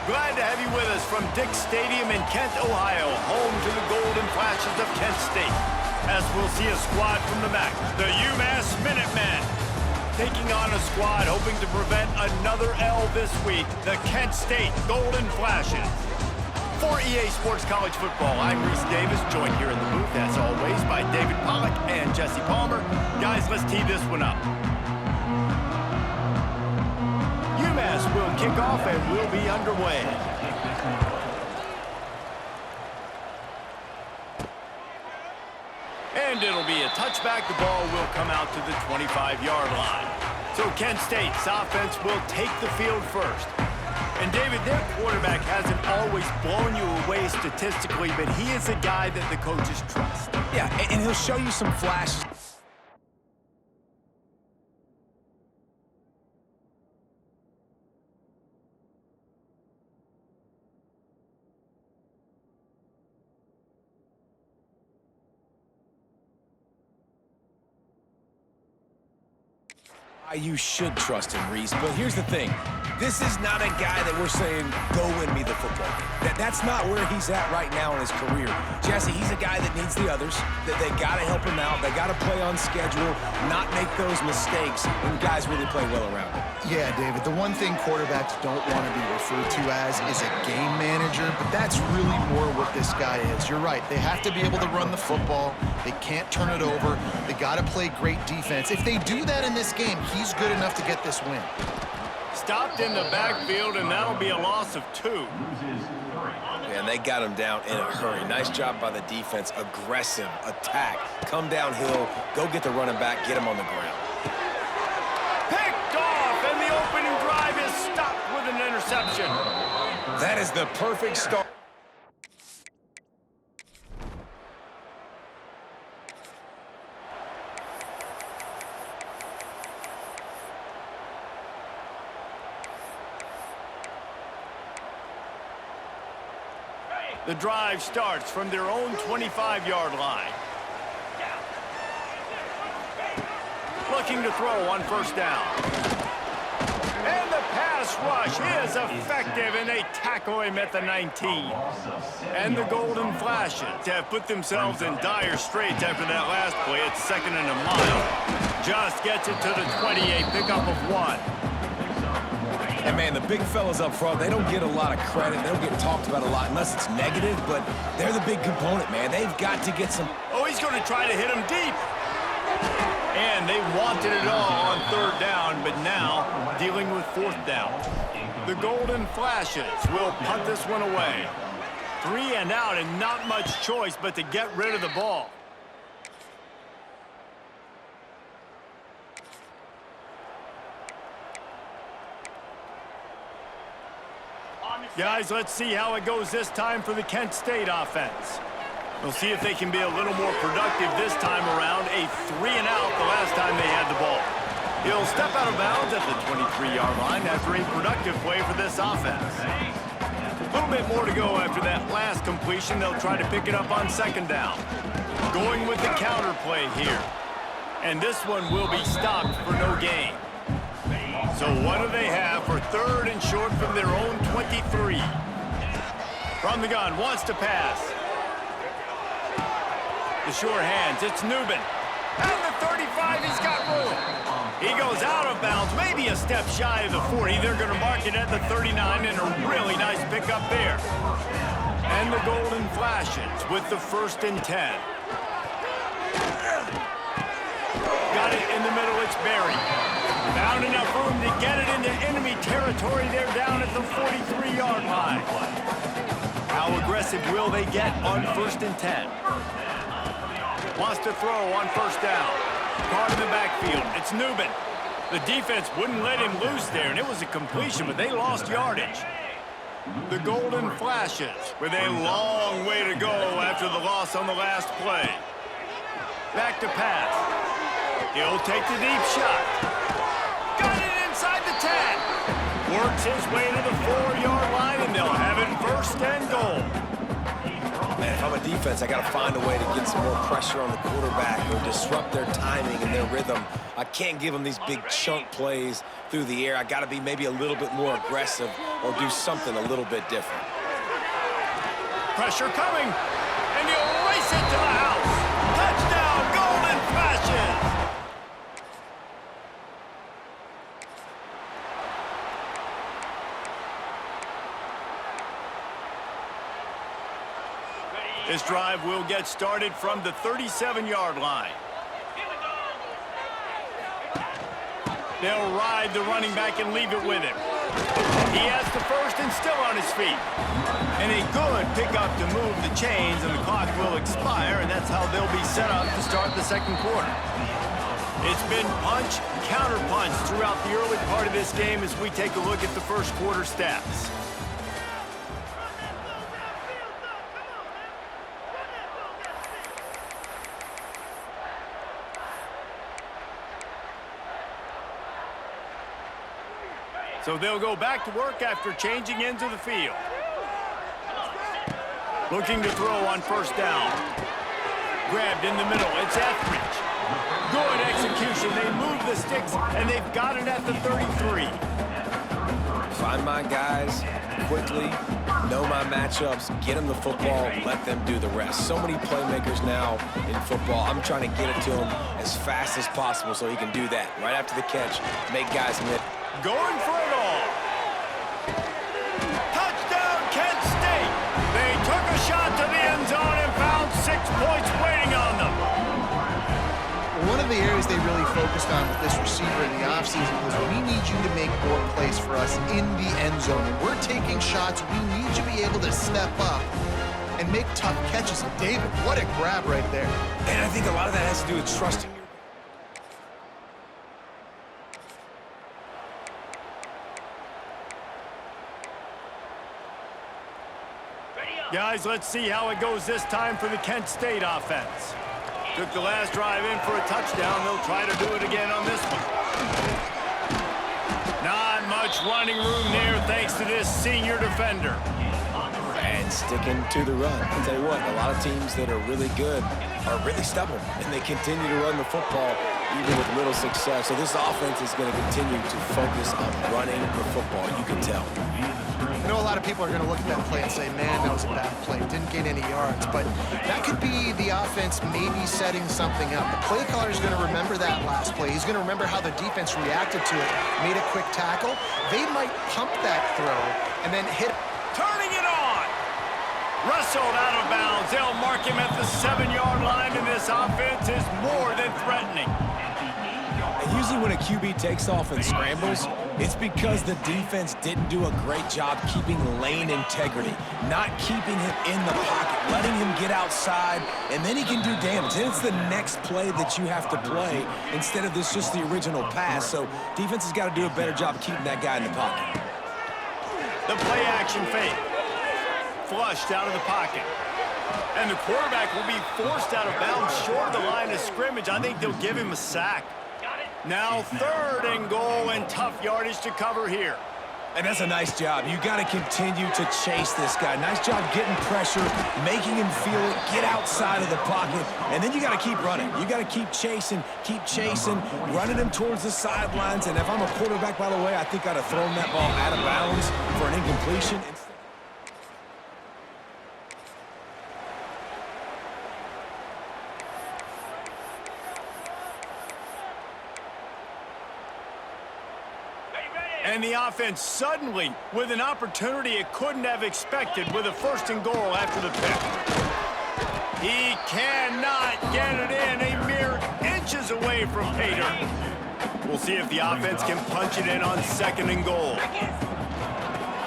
Glad to have you with us from Dick's Stadium in Kent, Ohio, home to the Golden Flashes of Kent State. As we'll see a squad from the MAC, the UMass Minutemen. Taking on a squad hoping to prevent another L this week, the Kent State Golden Flashes. For EA Sports College Football, I'm Reese Davis, joined here in the booth, as always, by David Pollack and Jesse Palmer. Guys, let's tee this one up. UMass will kick off and we'll be underway. And it'll be a touchback. The ball will come out to the 25-yard line. So Kent State's offense will take the field first. And David, their quarterback hasn't always blown you away statistically, but he is a guy that the coaches trust. Yeah, and he'll show you some flashes. You should trust him, Reese, but here's the thing. This is not a guy that we're saying, go win me the football game. That's not where he's at right now in his career. Jesse, he's a guy that needs the others, that they got to help him out. They got to play on schedule, not make those mistakes when guys really play well around him. Yeah, David, the one thing quarterbacks don't want to be referred to as is a game manager, but that's really more what this guy is. You're right. They have to be able to run the football. They can't turn it over. They got to play great defense. If they do that in this game, he's good enough to get this win. Stopped in the backfield, and that'll be a loss of 2. And they got him down in a hurry. Nice job by the defense. Aggressive attack. Come downhill, go get the running back, get him on the ground. Picked off, and the opening drive is stopped with an interception. That is the perfect start. The drive starts from their own 25-yard line. Looking to throw on first down. And the pass rush is effective, and they tackle him at the 19. And the Golden Flashes have put themselves in dire straits after that last play. It's 2nd and a mile. Just gets it to the 28, pickup of 1. And, man, the big fellas up front, they don't get a lot of credit. They don't get talked about a lot unless it's negative, but they're the big component, man. They've got to get some... Oh, he's going to try to hit him deep. And they wanted it all on 3rd down, but now dealing with 4th down. The Golden Flashes will punt this one away. 3 and out, and not much choice but to get rid of the ball. Guys, let's see how it goes this time for the Kent State offense. We'll see if they can be a little more productive this time around. A 3 and out the last time they had the ball. He'll step out of bounds at the 23-yard line after a productive play for this offense. A little bit more to go after that last completion. They'll try to pick it up on 2nd down. Going with the counter play here. And this one will be stopped for no gain. So what do they have for 3rd and short from their own 23? From the gun, wants to pass. The sure hands, it's Nubin. At the 35, he's got room. He goes out of bounds, maybe a step shy of the 40. They're going to mark it at the 39, and a really nice pickup there. And the Golden Flashes with the 1st and 10. Got it in the middle, it's Berry. Found enough room to get it into enemy territory. They're down at the 43-yard line. How aggressive will they get on 1st and 10? Wants to throw on 1st down. Caught in the backfield. It's Nubin. The defense wouldn't let him loose there, and it was a completion, but they lost yardage. The Golden Flashes with a long way to go after the loss on the last play. Back to pass. He'll take the deep shot. Got it inside the 10. Works his way to the 4-yard line, and they'll have it 1st and goal. And if I'm a defense, I got to find a way to get some more pressure on the quarterback or disrupt their timing and their rhythm. I can't give them these big chunk plays through the air. I got to be maybe a little bit more aggressive or do something a little bit different. Pressure coming, and he'll race it to the house. Touchdown, Golden Flashes! This drive will get started from the 37-yard line. They'll ride the running back and leave it with him. He has the first and still on his feet. And a good pickup to move the chains, and the clock will expire, and that's how they'll be set up to start the second quarter. It's been punch, counter punch throughout the early part of this game as we take a look at the first quarter stats. So they'll go back to work after changing into the field. Looking to throw on first down. Grabbed in the middle. It's Etheridge. Good execution. They move the sticks, and they've got it at the 33. Find my guys quickly, know my matchups, get them the football, let them do the rest. So many playmakers now in football. I'm trying to get it to him as fast as possible so he can do that. Right after the catch, make guys miss. Going for it all. Touchdown, Kent State. They took a shot to the end zone and found 6 points waiting on them. One of the areas they really focused on with this receiver in the offseason was we need you to make more plays for us in the end zone. And we're taking shots. We need you to be able to step up and make tough catches. And David, what a grab right there. And I think a lot of that has to do with trusting your Guys, let's see how it goes this time for the Kent State offense. Took the last drive in for a touchdown. They'll try to do it again on this one. Not much running room there thanks to this senior defender. and sticking to the run. I'll tell you what, a lot of teams that are really good are really stubborn, and they continue to run the football even with little success. So this offense is going to continue to focus on running the football. You can tell. I know a lot of people are going to look at that play and say, man, that was a bad play. Didn't gain any yards. But that could be the offense maybe setting something up. The play caller is going to remember that last play. He's going to remember how the defense reacted to it, made a quick tackle. They might pump that throw and then hit. Turning it on. Wrestled out of bounds. They'll mark him at the 7-yard line, and this offense is more than threatening. And usually when a QB takes off and scrambles, it's because the defense didn't do a great job keeping lane integrity, not keeping him in the pocket, letting him get outside, and then he can do damage. Then it's the next play that you have to play instead of this just the original pass. So defense has got to do a better job of keeping that guy in the pocket. The play action fake. Flushed out of the pocket. And the quarterback will be forced out of bounds short of the line of scrimmage. I think they'll give him a sack. Now 3rd and goal, and tough yardage to cover here. And that's a nice job. You got to continue to chase this guy. Nice job getting pressure, making him feel it, get outside of the pocket, and then you got to keep running. You got to keep chasing, running him towards the sidelines. And if I'm a quarterback, by the way, I think I'd have thrown that ball out of bounds for an incompletion. And the offense suddenly with an opportunity it couldn't have expected with a 1st and goal after the pick. He cannot get it in, a mere inches away from pay dirt. We'll see if the offense can punch it in on 2nd and goal.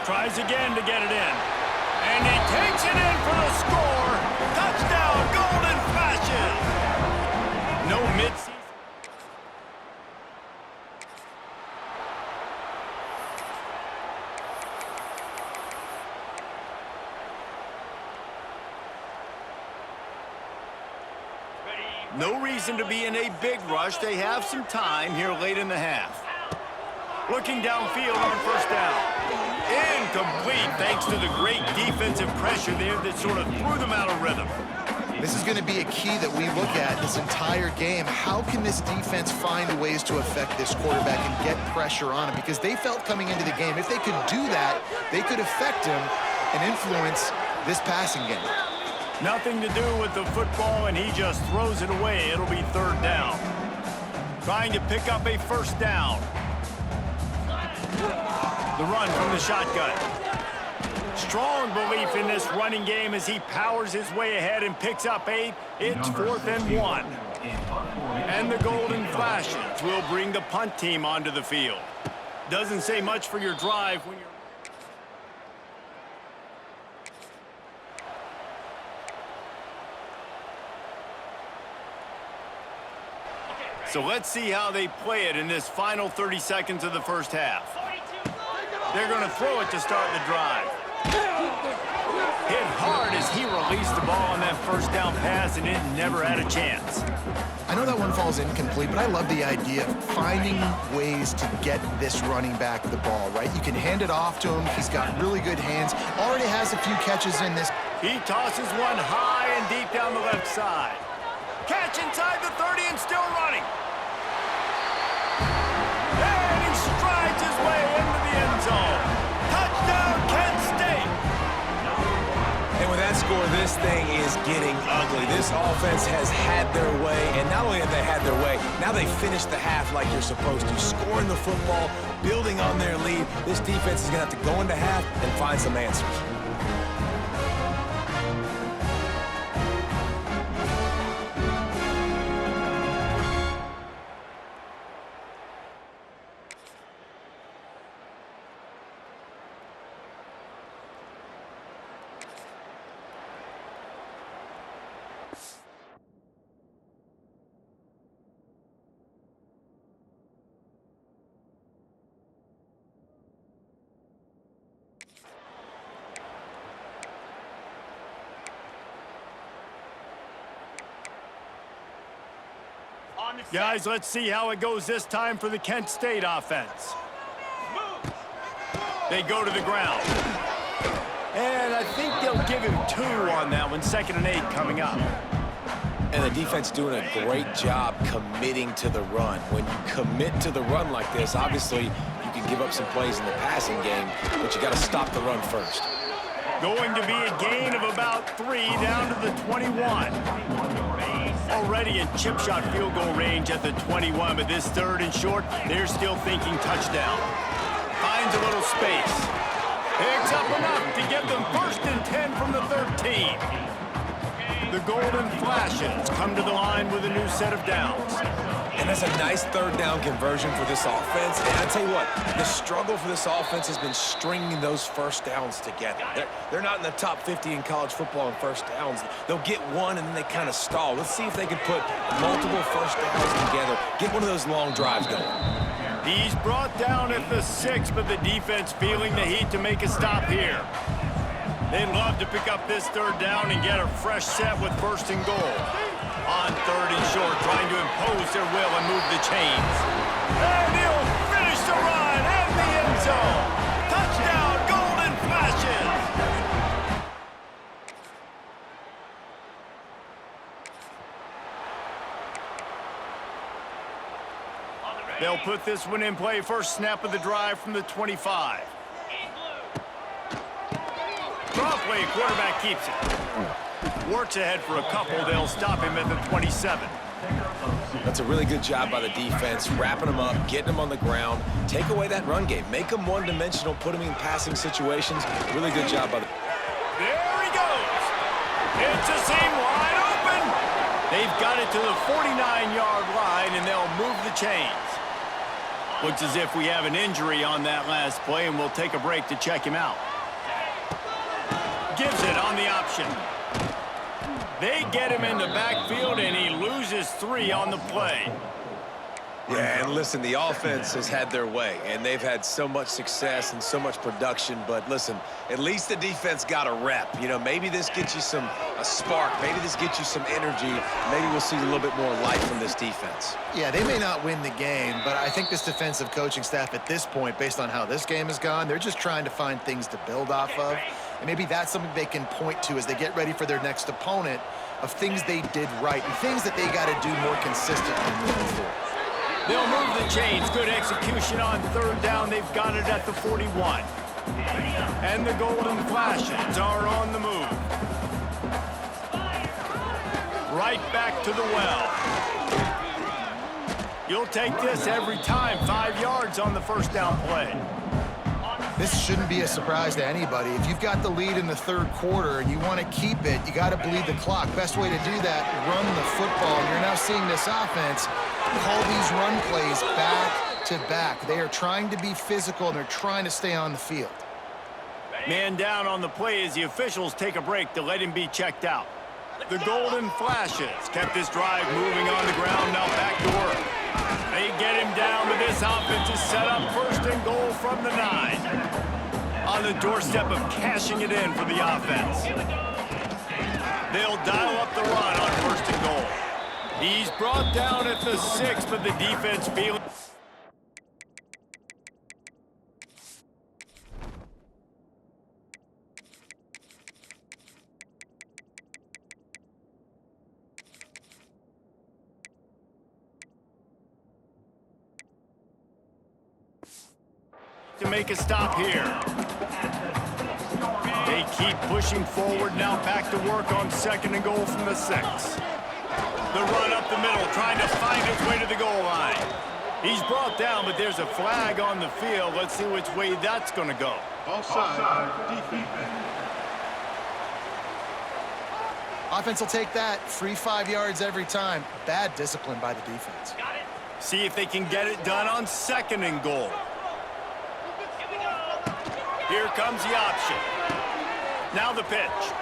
Tries again to get it in. And he takes it in for the score. Touchdown, Golden Flashes. No midseason. No reason to be in a big rush. They have some time here late in the half. Looking downfield on 1st down. incomplete thanks to the great defensive pressure there that sort of threw them out of rhythm. This is going to be a key that we look at this entire game. How can this defense find ways to affect this quarterback and get pressure on him? Because they felt coming into the game, if they could do that, they could affect him and influence this passing game. Nothing to do with the football, and he just throws it away. It'll be third down. Trying to pick up a first down. The run from the shotgun. Strong belief in this running game as he powers his way ahead and picks up 8. It's 4th and 1. And the Golden Flashes will bring the punt team onto the field. Doesn't say much for your drive when you're... So let's see how they play it in this final 30 seconds of the first half. They're going to throw it to start the drive. Hit hard as he released the ball on that first down pass, and it never had a chance. I know that one falls incomplete, but I love the idea of finding ways to get this running back the ball, right? You can hand it off to him. He's got really good hands. Already has a few catches in this. He tosses one high and deep down the left side. Catch inside the 30 and still running. And he strides his way into the end zone. Touchdown, Kent State. And with that score, this thing is getting ugly. This offense has had their way, and not only have they had their way, now they finished the half like you're supposed to, scoring the football, building on their lead. This defense is going to have to go into half and find some answers. Guys, let's see how it goes this time for the Kent State offense. They go to the ground. And I think they'll give him 2 on that one. 2nd and 8 coming up. And the defense doing a great job committing to the run. When you commit to the run like this, obviously you can give up some plays in the passing game, but you got to stop the run first. Going to be a gain of about 3 down to the 21. Already in chip shot field goal range at the 21, but this 3rd and short, they're still thinking touchdown. Finds a little space. Picks up enough to get them 1st and 10 from the 13. The Golden Flashes come to the line with a new set of downs. And that's a nice 3rd down conversion for this offense. And I tell you what, the struggle for this offense has been stringing those first downs together. They're not in the top 50 in college football in first downs. They'll get one and then they kind of stall. Let's see if they can put multiple first downs together. Get one of those long drives going. He's brought down at the 6, but the defense feeling the heat to make a stop here. They'd love to pick up this 3rd down and get a fresh set with 1st and goal. On 3rd and short, trying to impose their will and move the chains. And he'll finish the run and the end zone. Touchdown, Golden Flashes. They'll put this one in play. First snap of the drive from the 25. Draw play, quarterback keeps it. Works ahead for a couple. They'll stop him at the 27. That's a really good job by the defense, wrapping them up, getting them on the ground. Take away that run game. Make them one-dimensional, put them in passing situations. Really good job by the... There he goes. It's a seam wide open. They've got it to the 49-yard line, and they'll move the chains. Looks as if we have an injury on that last play, and we'll take a break to check him out. Gives it on the option. They get him in the backfield, and he loses 3 on the play. Yeah, and listen, the offense has had their way, and they've had so much success and so much production. But listen, at least the defense got a rep. You know, maybe this gets you a spark. Maybe this gets you some energy. Maybe we'll see a little bit more life from this defense. Yeah, they may not win the game, but I think this defensive coaching staff at this point, based on how this game has gone, they're just trying to find things to build off of. And maybe that's something they can point to as they get ready for their next opponent, of things they did right and things that they got to do more consistently moving forward. They'll move the chains. Good execution on third down. They've got it at the 41. And the Golden Flashes are on the move. Right back to the well. You'll take this every time. 5 yards on the first down play. This shouldn't be a surprise to anybody. If you've got the lead in the third quarter and you want to keep it, you got to bleed the clock. Best way to do that, run the football. And you're now seeing this offense call these run plays back to back. They are trying to be physical, and they're trying to stay on the field. Man down on the play as the officials take a break to let him be checked out. The Golden Flashes kept this drive moving on the ground, now back to work. They get him down, but this offense is set up first and goal from the 9. On the doorstep of cashing it in for the offense. They'll dial up the run on first and goal. He's brought down at the 6, but the defense feeling... to make a stop here. They keep pushing forward, now back to work on second and goal from the 6. The run up the middle, trying to find his way to the goal line. He's brought down, but there's a flag on the field. Let's see which way that's going to go. Offside, defense. Offense will take that. Free 5 yards every time. Bad discipline by the defense. See if they can get it done on second and goal. Here comes the option. Now the pitch.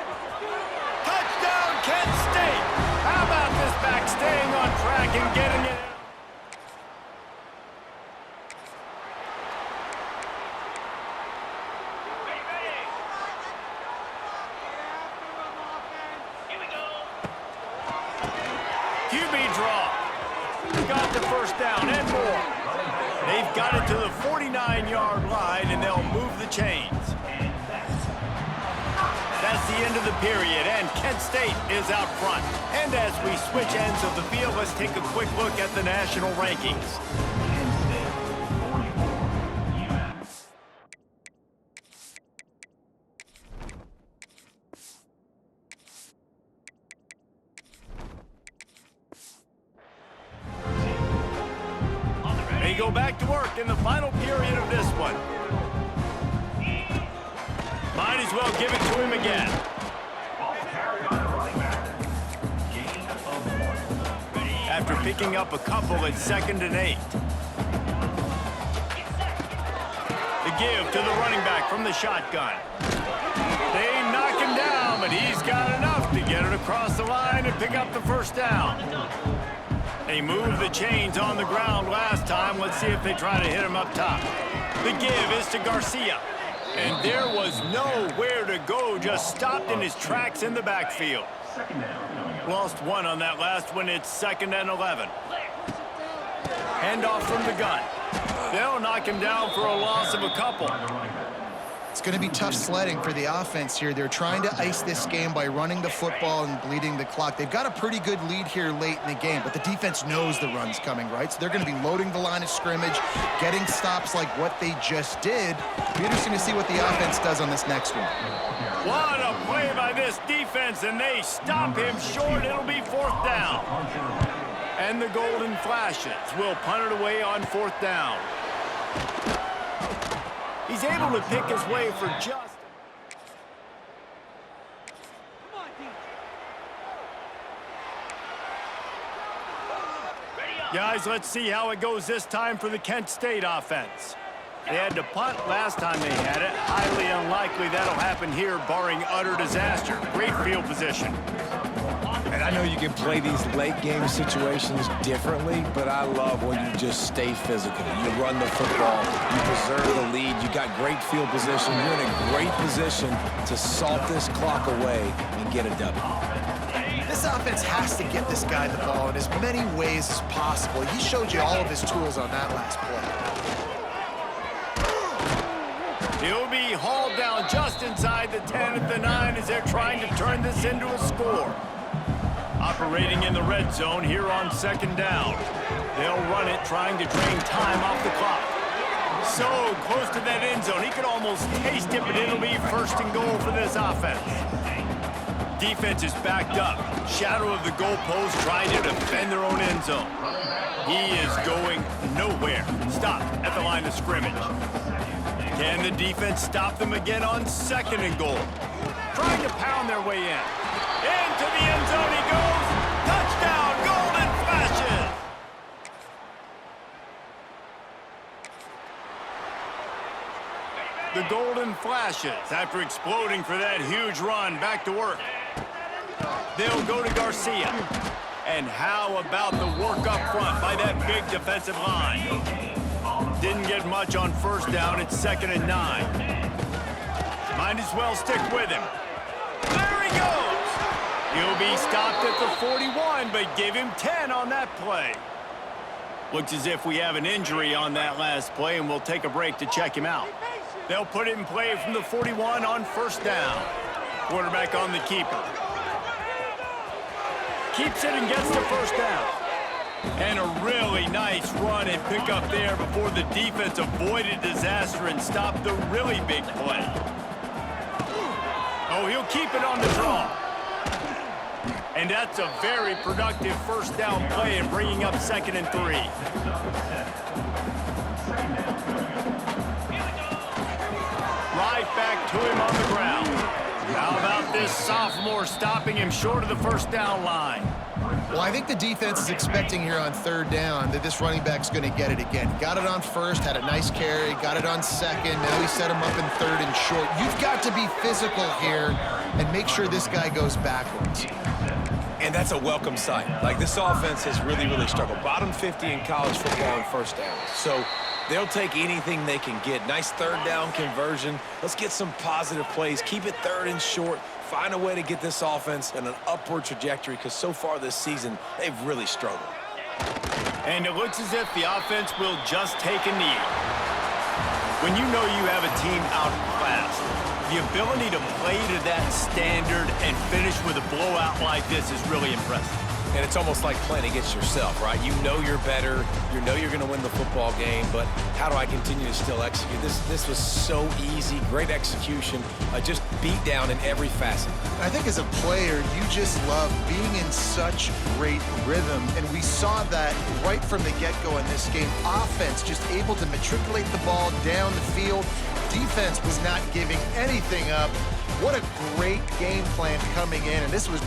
Touchdown, Kent State! How about this back staying on track and getting it? QB draw. Got the first down and more. They've got it to the 49-yard line, and they'll move the chains. That's the end of the period, and Kent State is out front. And as we switch ends of the field, let's take a quick look at the national rankings. They go back to work in the final period of this one. Might as well give it to him again. After picking up a couple at 2nd and 8. The give to the running back from the shotgun. They knock him down, but he's got enough to get it across the line and pick up the first down. They moved the chains on the ground last time. Let's see if they try to hit him up top. The give is to Garcia. And there was nowhere to go, just stopped in his tracks in the backfield. Lost one on that last one. It's 2nd and 11. Handoff from the gun. They'll knock him down for a loss of a couple. It's going to be tough sledding for the offense here. They're trying to ice this game by running the football and bleeding the clock. They've got a pretty good lead here late in the game, but the defense knows the run's coming, right? So they're going to be loading the line of scrimmage, getting stops like what they just did. It'll be interesting to see what the offense does on this next one. What a play by this defense, and they stop him short. It'll be 4th down. And the Golden Flashes will punt it away on 4th down. He's able to pick his way for just... Guys, let's see how it goes this time for the Kent State offense. They had to punt last time they had it. Highly unlikely that'll happen here, barring utter disaster. Great field position. And I know you can play these late game situations differently, but I love when you just stay physical. You run the football, you preserve the lead, you got great field position, you're in a great position to salt this clock away and get a W. This offense has to get this guy the ball in as many ways as possible. He showed you all of his tools on that last play. He'll be hauled down just inside the 10 at the 9 as they're trying to turn this into a score. Operating in the red zone here on 2nd down. They'll run it, trying to drain time off the clock. So close to that end zone, he could almost taste it, but it'll be 1st and goal for this offense. Defense is backed up. Shadow of the goalpost trying to defend their own end zone. He is going nowhere. Stop at the line of scrimmage. Can the defense stop them again on 2nd and goal? Trying to pound their way in. Into the end zone he goes. Touchdown, Golden Flashes. The Golden Flashes, after exploding for that huge run, back to work. They'll go to Garcia. And how about the work up front by that big defensive line? Didn't get much on 1st down. It's 2nd and 9. Might as well stick with him. There he goes. He'll be stopped at the 41, but give him 10 on that play. Looks as if we have an injury on that last play, and we'll take a break to check him out. They'll put it in play from the 41 on 1st down. Quarterback on the keeper. Keeps it and gets the 1st down. And a really nice run and pick up there before the defense avoided disaster and stopped the really big play. Oh, he'll keep it on the draw. And that's a very productive 1st down play and bringing up 2nd and 3. Right back to him on the ground. How about this sophomore stopping him short of the 1st down line? Well, I think the defense is expecting here on 3rd down that this running back's going to get it again. He got it on 1st, had a nice carry, got it on 2nd. Now he set him up in 3rd and short. You've got to be physical here and make sure this guy goes backwards. And that's a welcome sight. Like, this offense has really, really struggled. Bottom 50 in college football in 1st down. So they'll take anything they can get. Nice 3rd down conversion. Let's get some positive plays. Keep it 3rd and short. Find a way to get this offense in an upward trajectory, because so far this season, they've really struggled. And it looks as if the offense will just take a knee. When you know you have a team outclassed, the ability to play to that standard and finish with a blowout like this is really impressive. And it's almost like playing against yourself, right? You know you're better. You know you're going to win the football game, but how do I continue to still execute? This was so easy, great execution, just beat down in every facet. I think as a player, you just love being in such great rhythm, and we saw that right from the get-go in this game. Offense just able to matriculate the ball down the field. Defense was not giving anything up. What a great game plan coming in, and this was